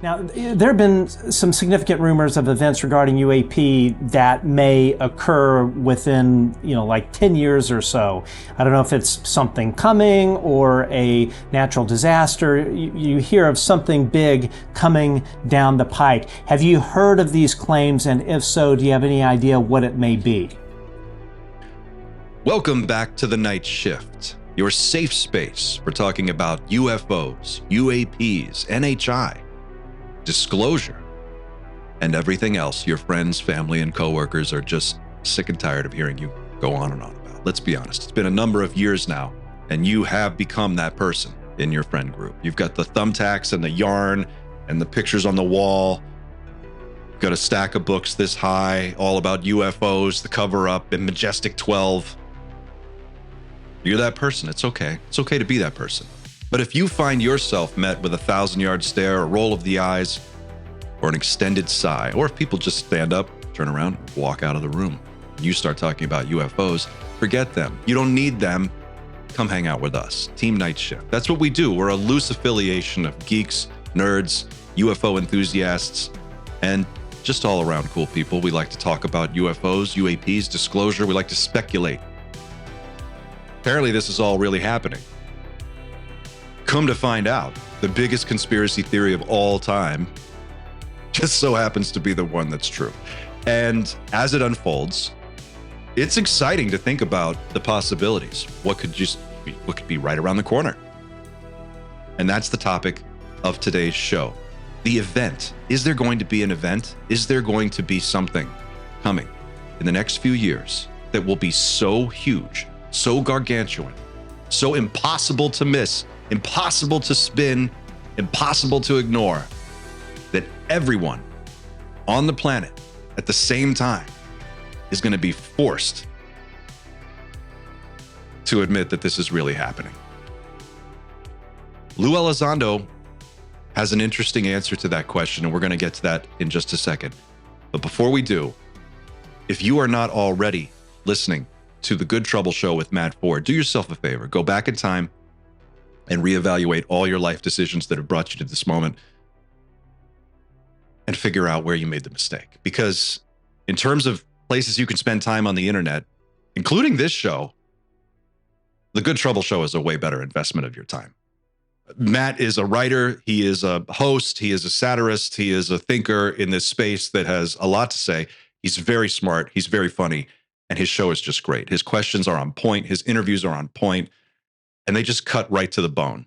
Now, there have been some significant rumors of events regarding UAP that may occur within, like 10 years or so. I don't know if it's something coming or a natural disaster. You hear of something big coming down the pike. Have you heard of these claims? And if so, do you have any idea what it may be? Welcome back to the Night Shift, your safe space for talking about UFOs, UAPs, NHI, disclosure, and everything else your friends, family, and coworkers are just sick and tired of hearing you go on and on about. Let's be honest, it's been a number of years now, and you have become that person in your friend group. You've got the thumbtacks and the yarn and the pictures on the wall. You've got a stack of books this high, all about UFOs, the cover-up, and Majestic 12. You're that person. It's okay. It's okay to be that person. But if you find yourself met with a 1,000-yard stare, a roll of the eyes, or an extended sigh, or if people just stand up, turn around, walk out of the room, and you start talking about UFOs, forget them. You don't need them. Come hang out with us. Team Night Shift. That's what we do. We're a loose affiliation of geeks, nerds, UFO enthusiasts, and just all around cool people. We like to talk about UFOs, UAPs, disclosure. We like to speculate. Apparently, this is all really happening. Come to find out, the biggest conspiracy theory of all time just so happens to be the one that's true. And as it unfolds, it's exciting to think about the possibilities. What could be right around the corner? And that's the topic of today's show. The event. Is there going to be an event? Is there going to be something coming in the next few years that will be so huge, so gargantuan, so impossible to miss, impossible to spin, impossible to ignore, that everyone on the planet at the same time is going to be forced to admit that this is really happening? Lou Elizondo has an interesting answer to that question, and we're going to get to that in just a second. But before we do, if you are not already listening to The Good Trouble Show with Matt Ford, do yourself a favor. Go back in time and reevaluate all your life decisions that have brought you to this moment and figure out where you made the mistake. Because in terms of places you can spend time on the internet, including this show, The Good Trouble Show is a way better investment of your time. Matt is a writer, he is a host, he is a satirist, he is a thinker in this space that has a lot to say. He's very smart, he's very funny, and his show is just great. His questions are on point, his interviews are on point, and they just cut right to the bone.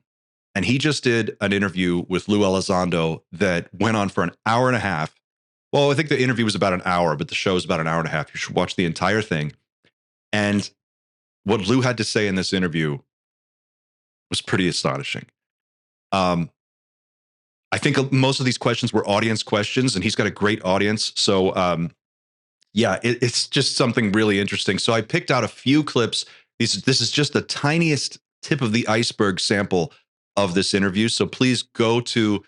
And he just did an interview with Lou Elizondo that went on for an hour and a half. Well, I think the interview was about an hour, but the show is about an hour and a half. You should watch the entire thing. And what Lou had to say in this interview was pretty astonishing. I think most of these questions were audience questions, and he's got a great audience. So, it's just something really interesting. So I picked out a few clips. This is just the tiniest tip of the iceberg sample of this interview. So please go to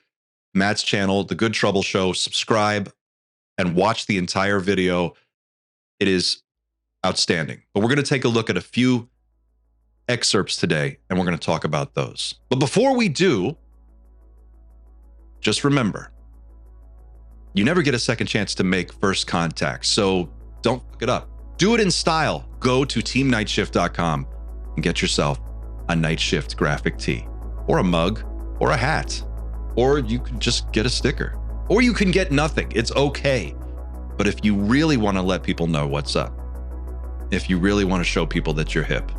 Matt's channel, The Good Trouble Show, subscribe, and watch the entire video. It is outstanding. But we're going to take a look at a few excerpts today, and we're going to talk about those. But before we do, just remember, you never get a second chance to make first contact, so don't fuck it up. Do it in style. Go to teamnightshift.com and get yourself a Night Shift graphic tee, or a mug, or a hat, or you can just get a sticker, or you can get nothing. It's okay. But if you really want to let people know what's up, if you really want to show people that you're hip,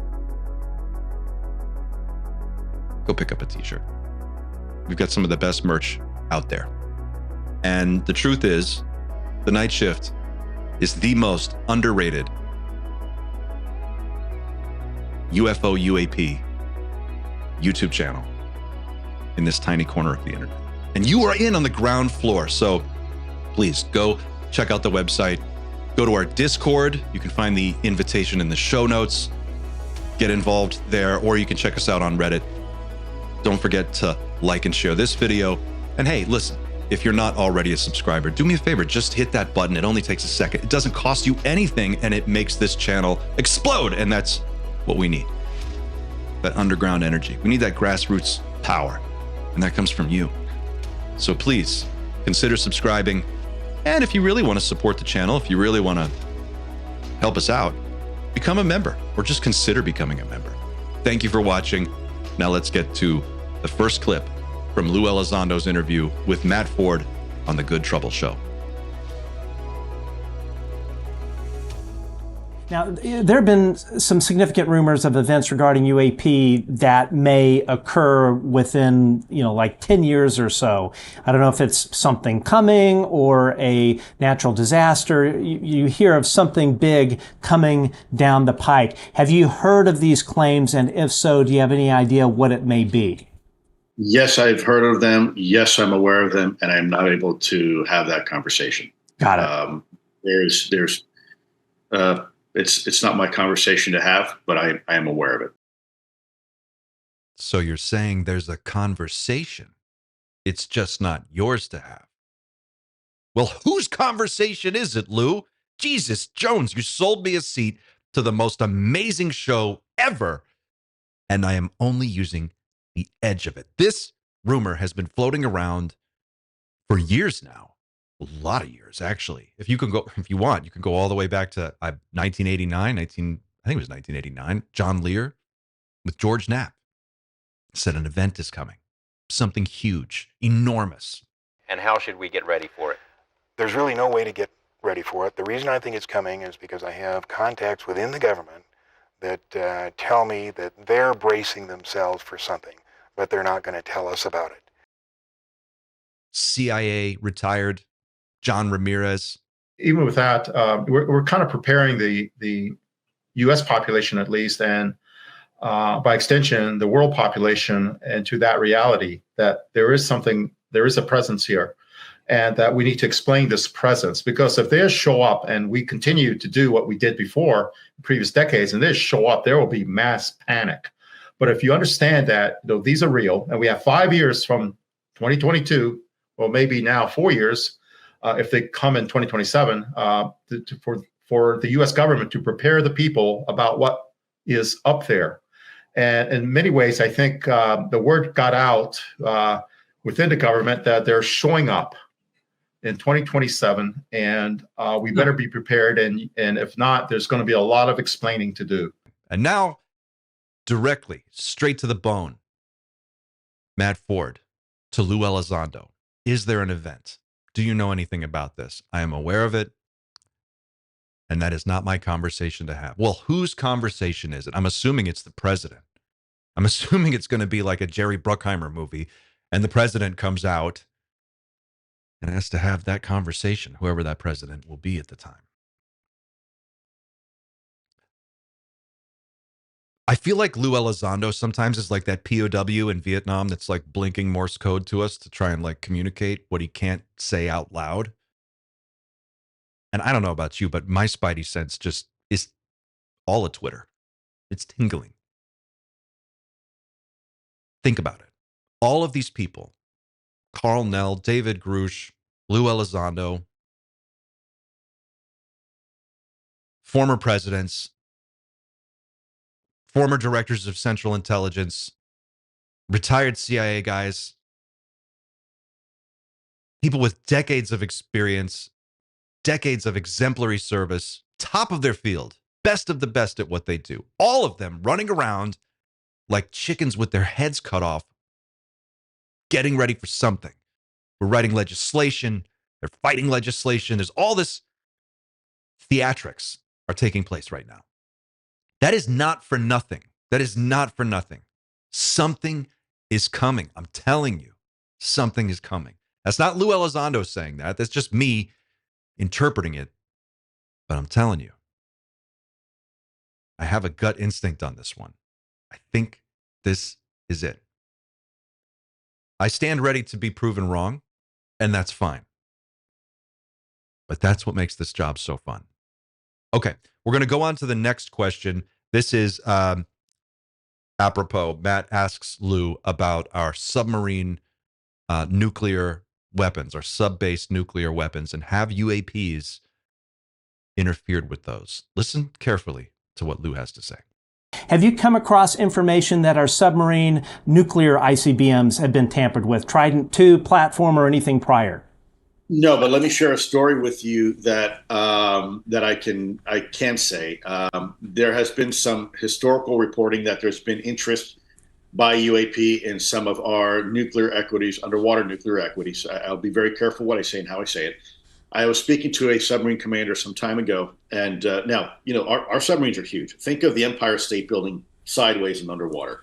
go pick up a t-shirt. We've got some of the best merch out there. And the truth is, the Night Shift is the most underrated UFO UAP YouTube channel in this tiny corner of the internet. And you are in on the ground floor. So please go check out the website, go to our Discord. You can find the invitation in the show notes. Get involved there, or you can check us out on Reddit. Don't forget to like and share this video. And hey, listen, if you're not already a subscriber, do me a favor, just hit that button. It only takes a second. It doesn't cost you anything, and it makes this channel explode. And that's what we need. That underground energy. We need that grassroots power, and that comes from you. So please consider subscribing. And if you really want to support the channel, if you really want to help us out, become a member or just consider becoming a member. Thank you for watching. Now let's get to the first clip from Lou Elizondo's interview with Matt Ford on The Good Trouble Show. Now, there have been some significant rumors of events regarding UAP that may occur within, like 10 years or so. I don't know if it's something coming or a natural disaster. You hear of something big coming down the pike. Have you heard of these claims? And if so, do you have any idea what it may be? Yes, I've heard of them. Yes, I'm aware of them, and I'm not able to have that conversation. Got it. It's not my conversation to have, but I am aware of it. So you're saying there's a conversation. It's just not yours to have. Well, whose conversation is it, Lou? Jesus Jones, you sold me a seat to the most amazing show ever, and I am only using the edge of it. This rumor has been floating around for years now. A lot of years, actually. If you want, you can go all the way back to 1989, I think it was 1989. John Lear with George Knapp said an event is coming. Something huge, enormous. And how should we get ready for it? There's really no way to get ready for it. The reason I think it's coming is because I have contacts within the government that tell me that they're bracing themselves for something, but they're not going to tell us about it. CIA retired John Ramirez. Even with that, we're kind of preparing the U.S. population, at least, and by extension, the world population, into that reality that there is a presence here, and that we need to explain this presence. Because if they show up and we continue to do what we did before in previous decades, and they show up, there will be mass panic. But if you understand that these are real, and we have 5 years from 2022, well, maybe now 4 years, if they come in 2027, for the U.S. government to prepare the people about what is up there. And in many ways, I think the word got out within the government that they're showing up in 2027, and we better be prepared. And if not, there's going to be a lot of explaining to do. And now, directly, straight to the bone, Matt Ford to Lou Elizondo. Is there an event? Do you know anything about this? I am aware of it, and that is not my conversation to have. Well, whose conversation is it? I'm assuming it's the president. I'm assuming it's going to be like a Jerry Bruckheimer movie, and the president comes out and has to have that conversation, whoever that president will be at the time. I feel like Lou Elizondo sometimes is like that POW in Vietnam that's like blinking Morse code to us to try and like communicate what he can't say out loud. And I don't know about you, but my spidey sense just is all a Twitter. It's tingling. Think about it. All of these people, Carl Nell, David Grush, Lou Elizondo, former presidents, former directors of Central Intelligence, retired CIA guys, people with decades of experience, decades of exemplary service, top of their field, best of the best at what they do. All of them running around like chickens with their heads cut off, getting ready for something. We're writing legislation. They're fighting legislation. There's all this theatrics are taking place right now. That is not for nothing. That is not for nothing. Something is coming. I'm telling you, something is coming. That's not Lou Elizondo saying that. That's just me interpreting it. But I'm telling you, I have a gut instinct on this one. I think this is it. I stand ready to be proven wrong, and that's fine. But that's what makes this job so fun. Okay, we're going to go on to the next question. This is apropos. Matt asks Lou about our submarine nuclear weapons, our sub-based nuclear weapons, and have UAPs interfered with those? Listen carefully to what Lou has to say. Have you come across information that our submarine nuclear ICBMs have been tampered with? Trident II platform or anything prior? No, but let me share a story with you that that I can say. There has been some historical reporting that there's been interest by UAP in some of our nuclear equities, underwater nuclear equities. I'll be very careful what I say and how I say it. I was speaking to a submarine commander some time ago, and now our submarines are huge. Think of the Empire State Building sideways and underwater.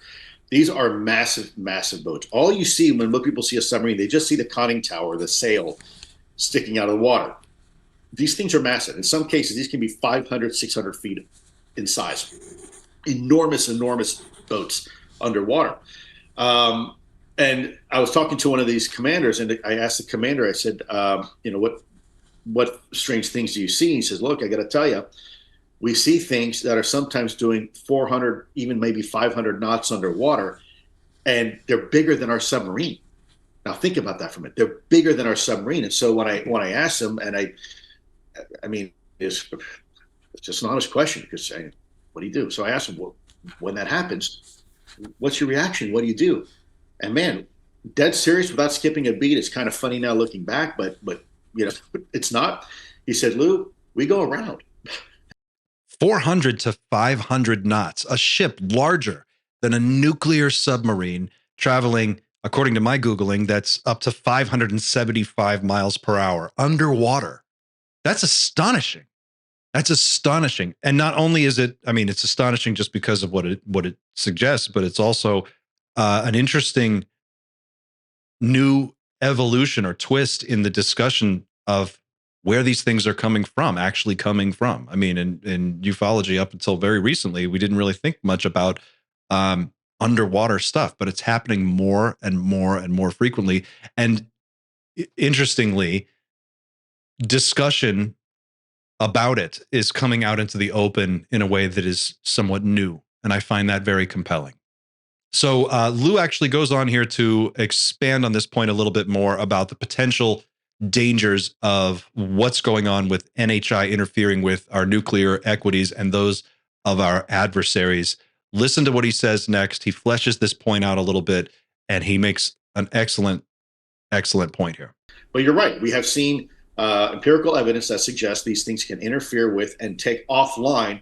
These are massive, massive boats. All you see when most people see a submarine, they just see the conning tower, the sail sticking out of the water. These things are massive. In some cases, these can be 500, 600 feet in size. Enormous, enormous boats underwater. And I was talking to one of these commanders, and I asked the commander, I said, what strange things do you see? And he says, look, I got to tell you, we see things that are sometimes doing 400, even maybe 500 knots underwater, and they're bigger than our submarine. Now think about that for a minute. They're bigger than our submarine. And so when I asked them, and I mean, it's just an honest question because what do you do? So I asked them, well, when that happens, what's your reaction? What do you do? And man, dead serious without skipping a beat. It's kind of funny now looking back, but it's not. He said, Lou, we go around. 400 to 500 knots, a ship larger than a nuclear submarine traveling, according to my Googling, that's up to 575 miles per hour underwater. That's astonishing. That's astonishing. And not only is it, I mean, it's astonishing just because of what it suggests, but it's also an interesting new evolution or twist in the discussion of where these things are actually coming from. I mean, in ufology, up until very recently, we didn't really think much about underwater stuff, but it's happening more and more and more frequently. And interestingly, discussion about it is coming out into the open in a way that is somewhat new. And I find that very compelling. So Lou actually goes on here to expand on this point a little bit more about the potential dangers of what's going on with NHI interfering with our nuclear equities and those of our adversaries. Listen to what he says next. He fleshes this point out a little bit, and he makes an excellent, excellent point here. But you're right. We have seen empirical evidence that suggests these things can interfere with and take offline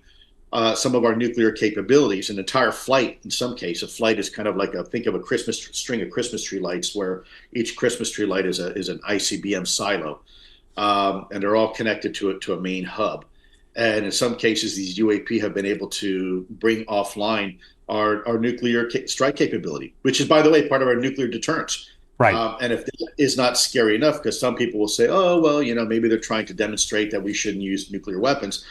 some of our nuclear capabilities. An entire flight, in some case, a flight is kind of like think of a string of Christmas tree lights, where each Christmas tree light is an ICBM silo, and they're all connected to a main hub. And in some cases, these UAP have been able to bring offline our nuclear strike capability, which is, by the way, part of our nuclear deterrence. Right. And if that is not scary enough, because some people will say, oh, well, maybe they're trying to demonstrate that we shouldn't use nuclear weapons.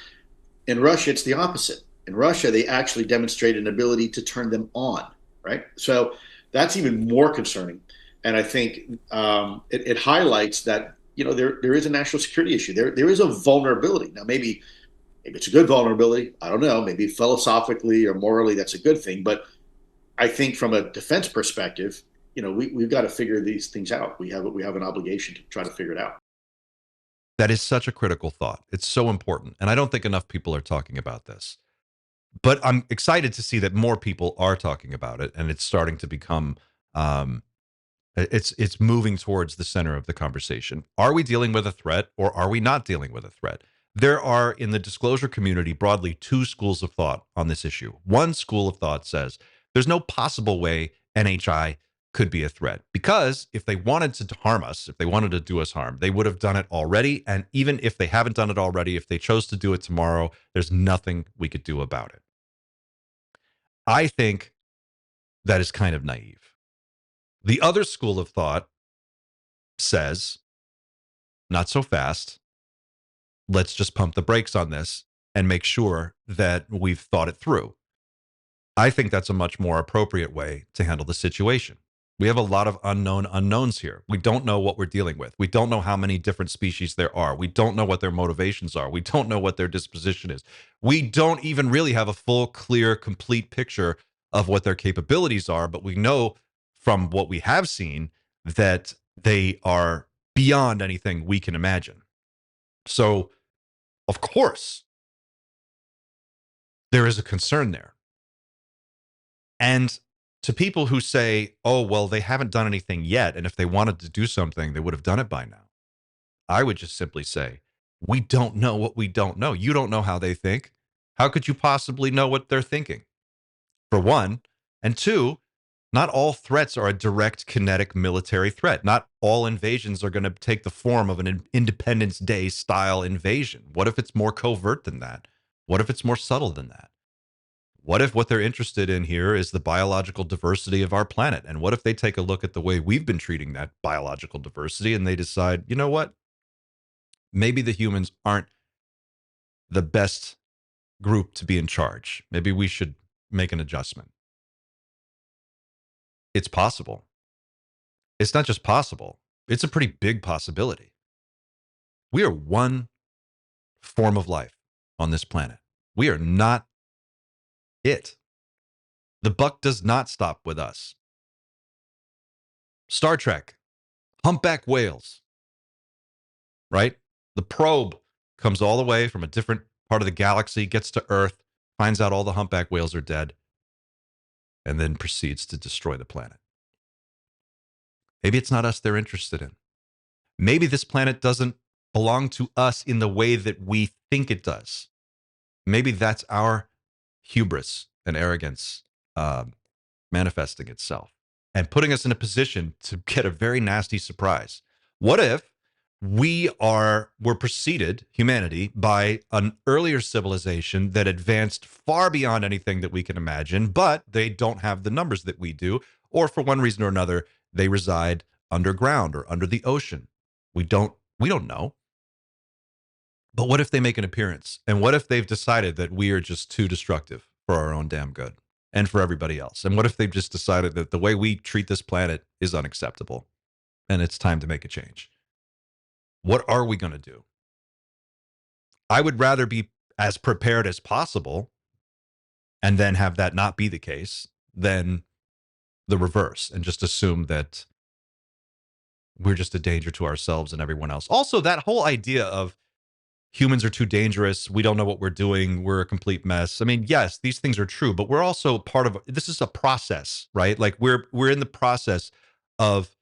In Russia, it's the opposite. In Russia, they actually demonstrate an ability to turn them on, right? So that's even more concerning. And I think it highlights that, there is a national security issue. There is a vulnerability. Now, maybe it's a good vulnerability. I don't know. Maybe philosophically or morally, that's a good thing. But I think from a defense perspective, we've got to figure these things out. We have an obligation to try to figure it out. That is such a critical thought. It's so important. And I don't think enough people are talking about this. But I'm excited to see that more people are talking about it, and it's starting to become, it's moving towards the center of the conversation. Are we dealing with a threat, or are we not dealing with a threat? There are, in the disclosure community, broadly two schools of thought on this issue. One school of thought says there's no possible way NHI could be a threat, because if they wanted to harm us, if they wanted to do us harm, they would have done it already. And even if they haven't done it already, if they chose to do it tomorrow, there's nothing we could do about it. I think that is kind of naive. The other school of thought says, not so fast. Let's just pump the brakes on this and make sure that we've thought it through. I think that's a much more appropriate way to handle the situation. We have a lot of unknown unknowns here. We don't know what we're dealing with. We don't know how many different species there are. We don't know what their motivations are. We don't know what their disposition is. We don't even really have a full, clear, complete picture of what their capabilities are, but we know from what we have seen that they are beyond anything we can imagine. So, of course, there is a concern there. And to people who say, oh, well, they haven't done anything yet, and if they wanted to do something, they would have done it by now. I would just simply say, we don't know what we don't know. You don't know how they think. How could you possibly know what they're thinking? For one. And two, not all threats are a direct kinetic military threat. Not all invasions are going to take the form of an Independence Day style invasion. What if it's more covert than that? What if it's more subtle than that? What if what they're interested in here is the biological diversity of our planet? And what if they take a look at the way we've been treating that biological diversity and they decide, you know what? Maybe the humans aren't the best group to be in charge. Maybe we should make an adjustment. It's possible. It's not just possible, it's a pretty big possibility. We are one form of life on this planet. We are not it. The buck does not stop with us. Star Trek, humpback whales, right? The probe comes all the way from a different part of the galaxy, gets to Earth, finds out all the humpback whales are dead, and then proceeds to destroy the planet. Maybe it's not us they're interested in. Maybe this planet doesn't belong to us in the way that we think it does. Maybe that's our hubris and arrogance manifesting itself and putting us in a position to get a very nasty surprise. What if we're preceded, humanity, by an earlier civilization that advanced far beyond anything that we can imagine, but they don't have the numbers that we do, or for one reason or another, they reside underground or under the ocean. We don't know. But what if they make an appearance? And what if they've decided that we are just too destructive for our own damn good and for everybody else? And what if they've just decided that the way we treat this planet is unacceptable and it's time to make a change? What are we going to do? I would rather be as prepared as possible and then have that not be the case than the reverse and just assume that we're just a danger to ourselves and everyone else. Also, that whole idea of humans are too dangerous, we don't know what we're doing, we're a complete mess. I mean, yes, these things are true, but we're also part of this is a process, right? Like we're in the process of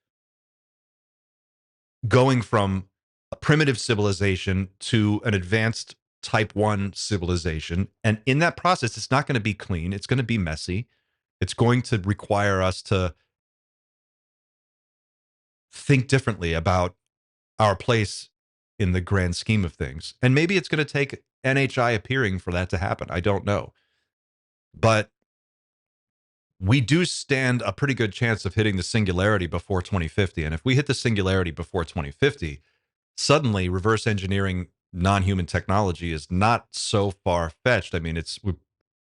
going from a primitive civilization to an advanced type 1 civilization. And in that process, it's not going to be clean. It's going to be messy. It's going to require us to think differently about our place in the grand scheme of things. And maybe it's going to take NHI appearing for that to happen. I don't know. But we do stand a pretty good chance of hitting the singularity before 2050. And if we hit the singularity before 2050, suddenly reverse engineering non-human technology is not so far-fetched. I mean, we've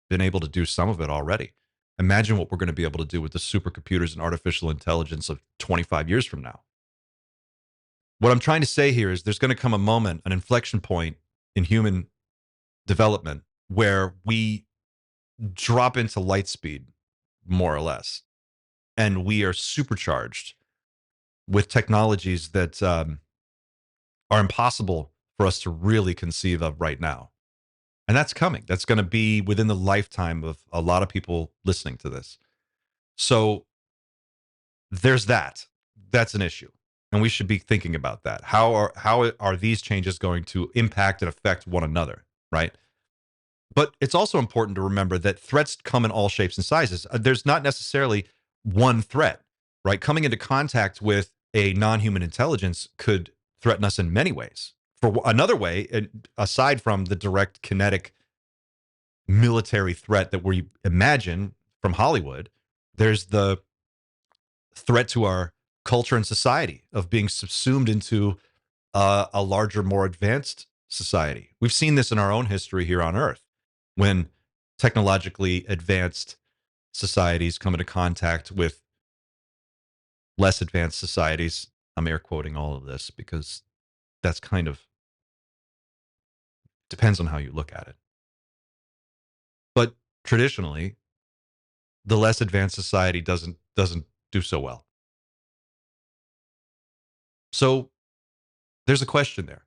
been able to do some of it already. Imagine what we're going to be able to do with the supercomputers and artificial intelligence of 25 years from now. What I'm trying to say here is there's going to come a moment, an inflection point in human development where we drop into light speed, more or less, and we are supercharged with technologies that are impossible for us to really conceive of right now. And that's coming. That's going to be within the lifetime of a lot of people listening to this. So there's that. That's an issue. And we should be thinking about that. How are these changes going to impact and affect one another, right? But it's also important to remember that threats come in all shapes and sizes. There's not necessarily one threat, right? Coming into contact with a non-human intelligence could threaten us in many ways. For another way, aside from the direct kinetic military threat that we imagine from Hollywood, there's the threat to our culture and society of being subsumed into a larger, more advanced society. We've seen this in our own history here on Earth when technologically advanced societies come into contact with less advanced societies. I'm air quoting all of this because that's kind of depends on how you look at it. But traditionally, the less advanced society doesn't do so well. So there's a question there.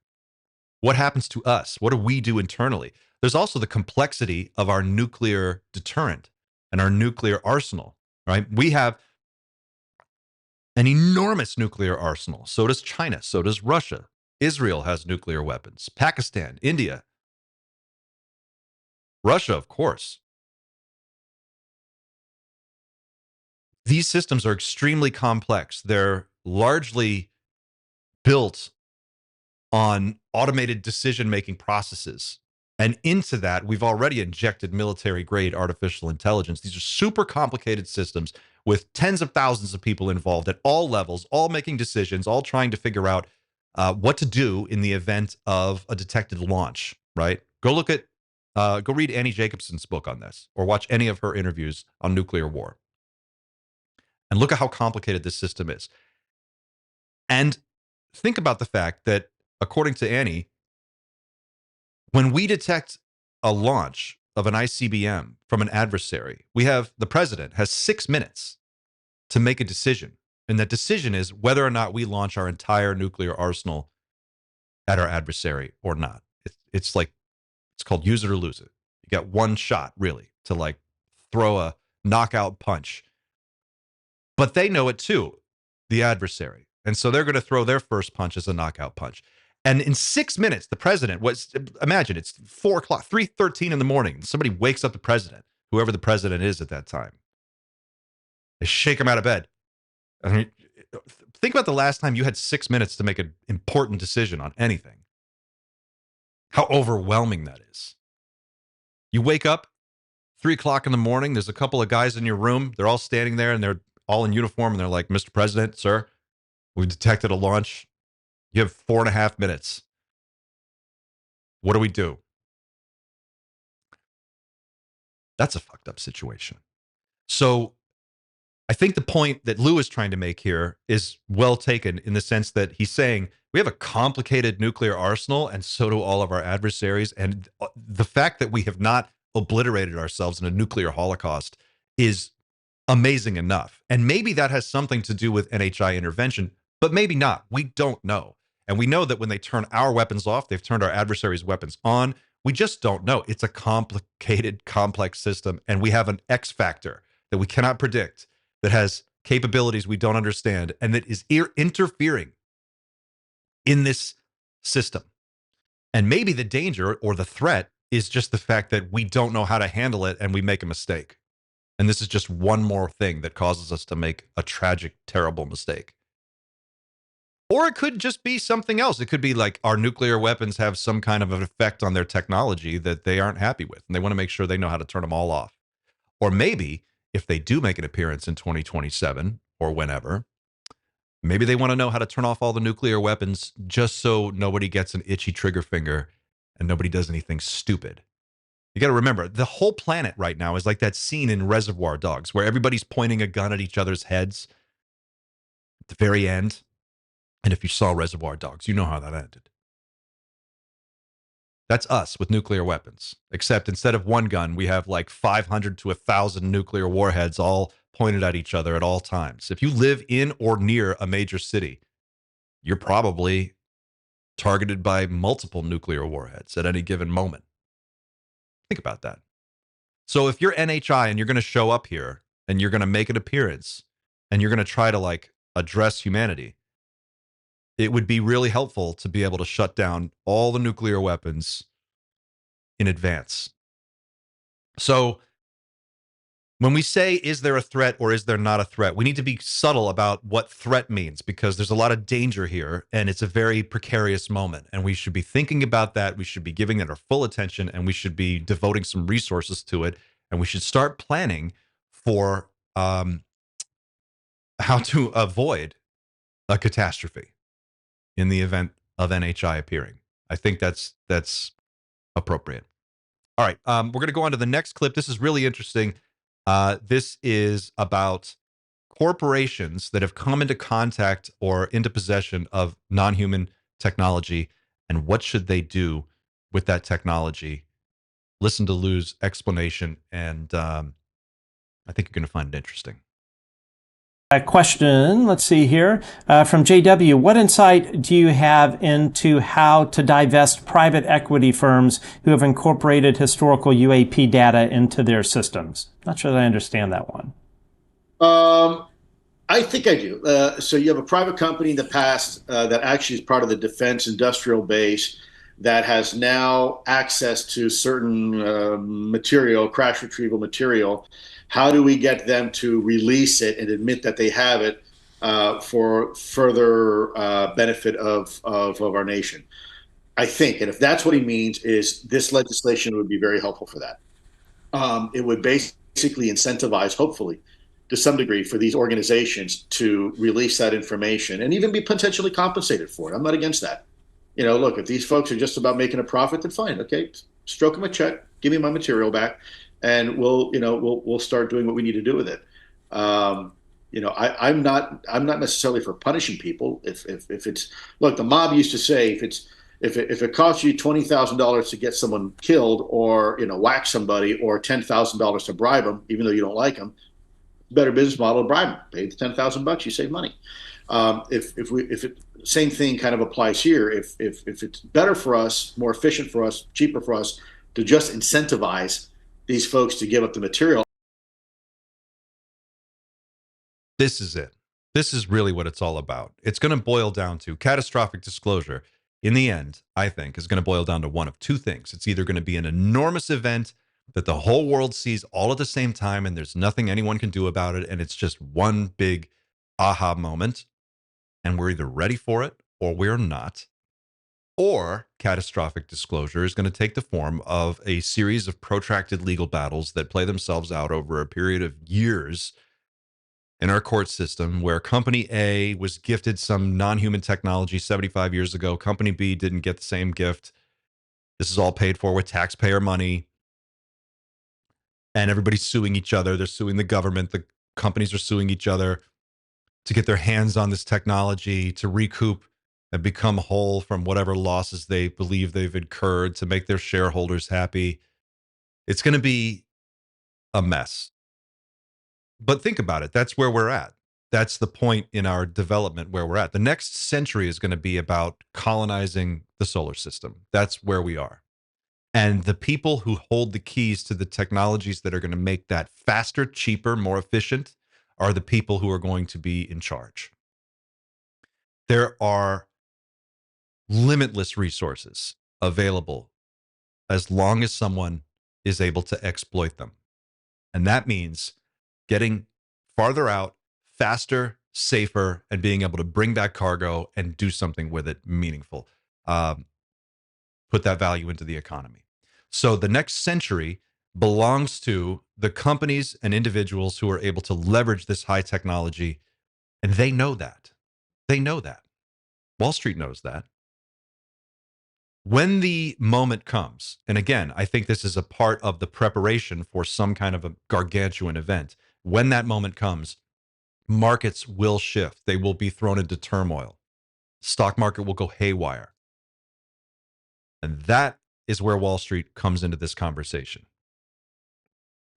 What happens to us? What do we do internally? There's also the complexity of our nuclear deterrent and our nuclear arsenal, right? We have an enormous nuclear arsenal. So does China. So does Russia. Israel has nuclear weapons. Pakistan, India, Russia, of course. These systems are extremely complex. They're largely built on automated decision-making processes. And into that, we've already injected military-grade artificial intelligence. These are super complicated systems with tens of thousands of people involved at all levels, all making decisions, all trying to figure out what to do in the event of a detected launch, right? Go read Annie Jacobson's book on this, or watch any of her interviews on nuclear war. And look at how complicated this system is. And think about the fact that, according to Annie, when we detect a launch of an ICBM from an adversary, the president has 6 minutes to make a decision. And that decision is whether or not we launch our entire nuclear arsenal at our adversary or not. It's called use it or lose it. You got one shot, really, to like throw a knockout punch. But they know it too, the adversary. And so they're going to throw their first punch as a knockout punch. And in 6 minutes, the president imagine it's 4 o'clock, 3:13 in the morning. Somebody wakes up the president, whoever the president is at that time. They shake him out of bed. I mean, think about the last time you had 6 minutes to make an important decision on anything. How overwhelming that is. You wake up, 3 o'clock in the morning, there's a couple of guys in your room. They're all standing there and they're all in uniform. And they're like, Mr. President, sir, we've detected a launch. You have 4.5 minutes. What do we do? That's a fucked up situation. So I think the point that Lou is trying to make here is well taken in the sense that he's saying we have a complicated nuclear arsenal, and so do all of our adversaries. And the fact that we have not obliterated ourselves in a nuclear holocaust is amazing enough. And maybe that has something to do with NHI intervention, but maybe not. We don't know. And we know that when they turn our weapons off, they've turned our adversaries' weapons on. We just don't know. It's a complicated, complex system, and we have an X factor that we cannot predict, that has capabilities we don't understand, and that is interfering in this system. And maybe the danger or the threat is just the fact that we don't know how to handle it and we make a mistake. And this is just one more thing that causes us to make a tragic, terrible mistake. Or it could just be something else. It could be like our nuclear weapons have some kind of an effect on their technology that they aren't happy with, and they want to make sure they know how to turn them all off. Or maybe if they do make an appearance in 2027 or whenever, maybe they want to know how to turn off all the nuclear weapons just so nobody gets an itchy trigger finger and nobody does anything stupid. You got to remember, the whole planet right now is like that scene in Reservoir Dogs where everybody's pointing a gun at each other's heads at the very end. And if you saw Reservoir Dogs, you know how that ended. That's us with nuclear weapons, except instead of one gun, we have like 500 to 1,000 nuclear warheads all pointed at each other at all times. If you live in or near a major city, you're probably targeted by multiple nuclear warheads at any given moment. Think about that. So if you're NHI and you're going to show up here and you're going to make an appearance and you're going to try to like address humanity, it would be really helpful to be able to shut down all the nuclear weapons in advance. So when we say, is there a threat or is there not a threat, we need to be subtle about what threat means, because there's a lot of danger here and it's a very precarious moment. And we should be thinking about that. We should be giving it our full attention, and we should be devoting some resources to it. And we should start planning for how to avoid a catastrophe in the event of NHI appearing. I think that's appropriate. All right, we're going to go on to the next clip. This is really interesting. This is about corporations that have come into contact or into possession of non-human technology, and what should they do with that technology. Listen to Lou's explanation, and I think you're going to find it interesting. A question, let's see here, from JW. What insight do you have into how to divest private equity firms who have incorporated historical UAP data into their systems? Not sure that I understand that one. I think I do. So you have a private company in the past that actually is part of the defense industrial base that has now access to certain material, crash retrieval material. How do we get them to release it and admit that they have it for further benefit of our nation? I think, and if that's what he means, is this legislation would be very helpful for that. It would basically incentivize, hopefully, to some degree, for these organizations to release that information and even be potentially compensated for it. I'm not against that. Look, if these folks are just about making a profit, then fine. Okay, stroke them a check, give me my material back, and we'll start doing what we need to do with it. I'm not necessarily for punishing people. If it's, look, the mob used to say, if it costs you $20,000 to get someone killed, or whack somebody, or $10,000 to bribe them, even though you don't like them, better business model to bribe them. Pay the $10,000, you save money. Same thing kind of applies here. If it's better for us, more efficient for us, cheaper for us to just incentivize these folks to give up the material. This is it. This is really what it's all about. It's going to boil down to catastrophic disclosure. In the end, I think, is going to boil down to one of two things. It's either going to be an enormous event that the whole world sees all at the same time and there's nothing anyone can do about it, and it's just one big aha moment, and we're either ready for it or we're not. Or catastrophic disclosure is going to take the form of a series of protracted legal battles that play themselves out over a period of years in our court system, where Company A was gifted some non-human technology 75 years ago. Company B didn't get the same gift. This is all paid for with taxpayer money. And everybody's suing each other. They're suing the government. The companies are suing each other to get their hands on this technology, to recoup and become whole from whatever losses they believe they've incurred, to make their shareholders happy. It's going to be a mess. But think about it. That's where we're at. That's the point in our development where we're at. The next century is going to be about colonizing the solar system. That's where we are. And the people who hold the keys to the technologies that are going to make that faster, cheaper, more efficient are the people who are going to be in charge. There are limitless resources available as long as someone is able to exploit them. And that means getting farther out, faster, safer, and being able to bring back cargo and do something with it meaningful. Put that value into the economy. So the next century belongs to the companies and individuals who are able to leverage this high technology. And they know that. They know that. Wall Street knows that. When the moment comes, and again, I think this is a part of the preparation for some kind of a gargantuan event. When that moment comes, markets will shift. They will be thrown into turmoil. Stock market will go haywire. And that is where Wall Street comes into this conversation.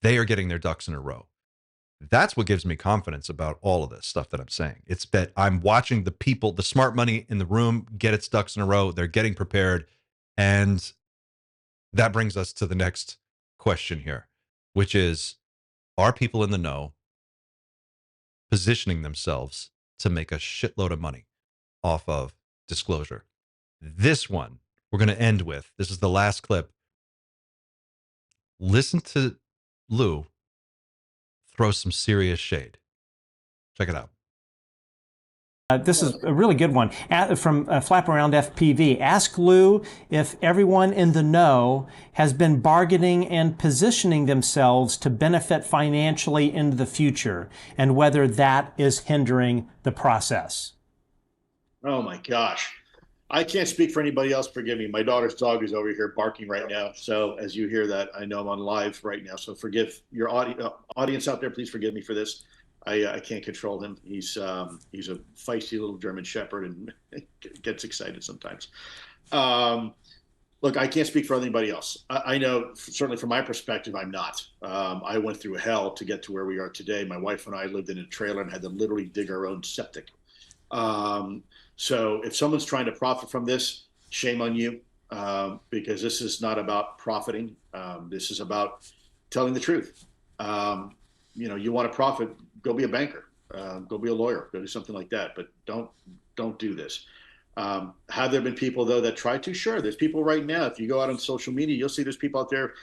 They are getting their ducks in a row. That's what gives me confidence about all of this stuff that I'm saying. It's that I'm watching the people, the smart money in the room, get its ducks in a row. They're getting prepared. And that brings us to the next question here, which is, are people in the know positioning themselves to make a shitload of money off of disclosure? This one we're going to end with. This is the last clip. Listen to Lou throw some serious shade. Check it out. This is a really good one from Flap Around FPV. Ask Lou if everyone in the know has been bargaining and positioning themselves to benefit financially in the future, and whether that is hindering the process. Oh my gosh. I can't speak for anybody else. Forgive me. My daughter's dog is over here barking right now. So as you hear that, I know I'm on live right now. So forgive your audience out there. Please forgive me for this. I can't control him. He's a feisty little German Shepherd and gets excited sometimes. Look, I can't speak for anybody else. I know certainly from my perspective, I'm not. I went through hell to get to where we are today. My wife and I lived in a trailer and had to literally dig our own septic. So if someone's trying to profit from this, shame on you, because this is not about profiting. This is about telling the truth. You want to profit, go be a banker. Go be a lawyer. Go do something like that. But don't do this. Have there been people though that try to? Sure, there's people right now. If you go out on social media, you'll see there's people out there,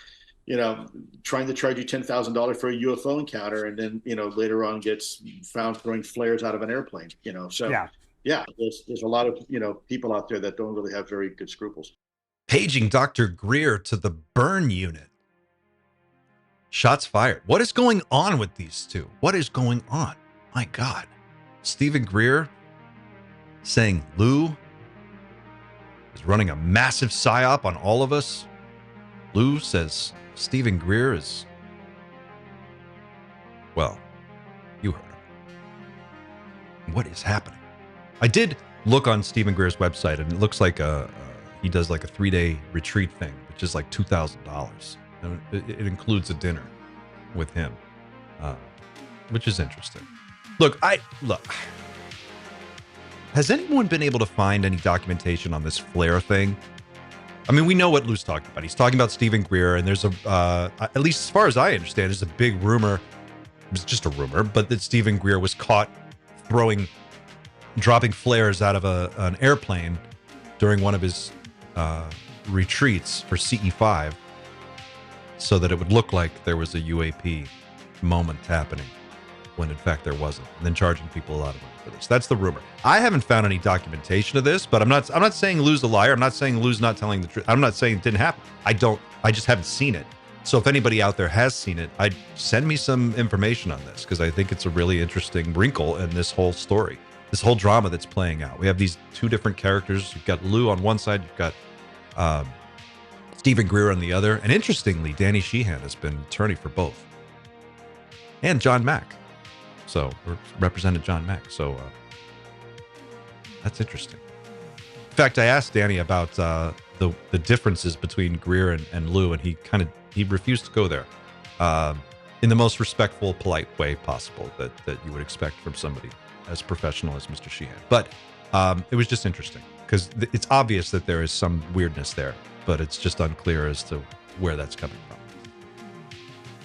trying to charge you $10,000 for a UFO encounter, and then later on gets found throwing flares out of an airplane. So yeah, there's a lot of people out there that don't really have very good scruples. Paging Dr. Greer to the burn unit. Shots fired. What is going on with these two? What is going on? My God. Stephen Greer saying Lou is running a massive psyop on all of us. Lou says Stephen Greer is, well, you heard him. What is happening? I did look on Stephen Greer's website, and it looks like he does like a 3-day retreat thing, which is like $2,000. It includes a dinner with him, which is interesting. Look. Has anyone been able to find any documentation on this flare thing? I mean, we know what Lou's talking about. He's talking about Stephen Greer, and there's at least as far as I understand, there's a big rumor. It was just a rumor, but that Stephen Greer was caught dropping flares out of an airplane during one of his retreats for CE5, so that it would look like there was a UAP moment happening when in fact there wasn't, and then charging people a lot of money for this. That's the rumor. I haven't found any documentation of this, but I'm not saying Lou's a liar. I'm not saying Lou's not telling the truth. I'm not saying it didn't happen. I just haven't seen it. So if anybody out there has seen it, I'd send me some information on this, because I think it's a really interesting wrinkle in this whole story, this whole drama that's playing out. We have these two different characters. You've got Lou on one side, you've got Stephen Greer on the other. And interestingly, Danny Sheehan has been attorney for both. And John Mack. So, or represented John Mack. So, that's interesting. In fact, I asked Danny about the differences between Greer and Lou, and he refused to go there in the most respectful, polite way possible that you would expect from somebody as professional as Mr. Sheehan. But it was just interesting, because it's obvious that there is some weirdness there, but it's just unclear as to where that's coming from.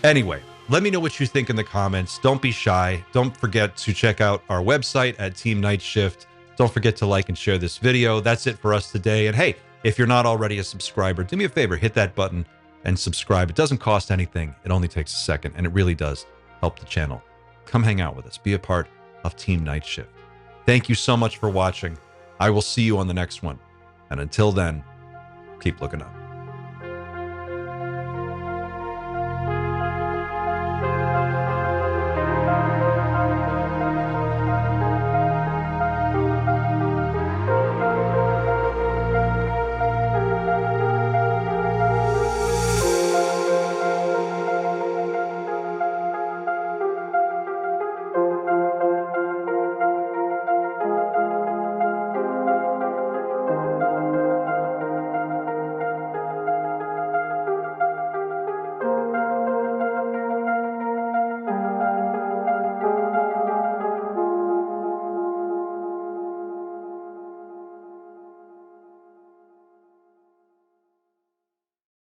Anyway, let me know what you think in the comments. Don't be shy. Don't forget to check out our website at Team Night Shift. Don't forget to like and share this video. That's it for us today. And hey, if you're not already a subscriber, do me a favor, hit that button and subscribe. It doesn't cost anything. It only takes a second, and it really does help the channel. Come hang out with us. Be a part of Team Night Shift. Thank you so much for watching. I will see you on the next one. And until then, keep looking up.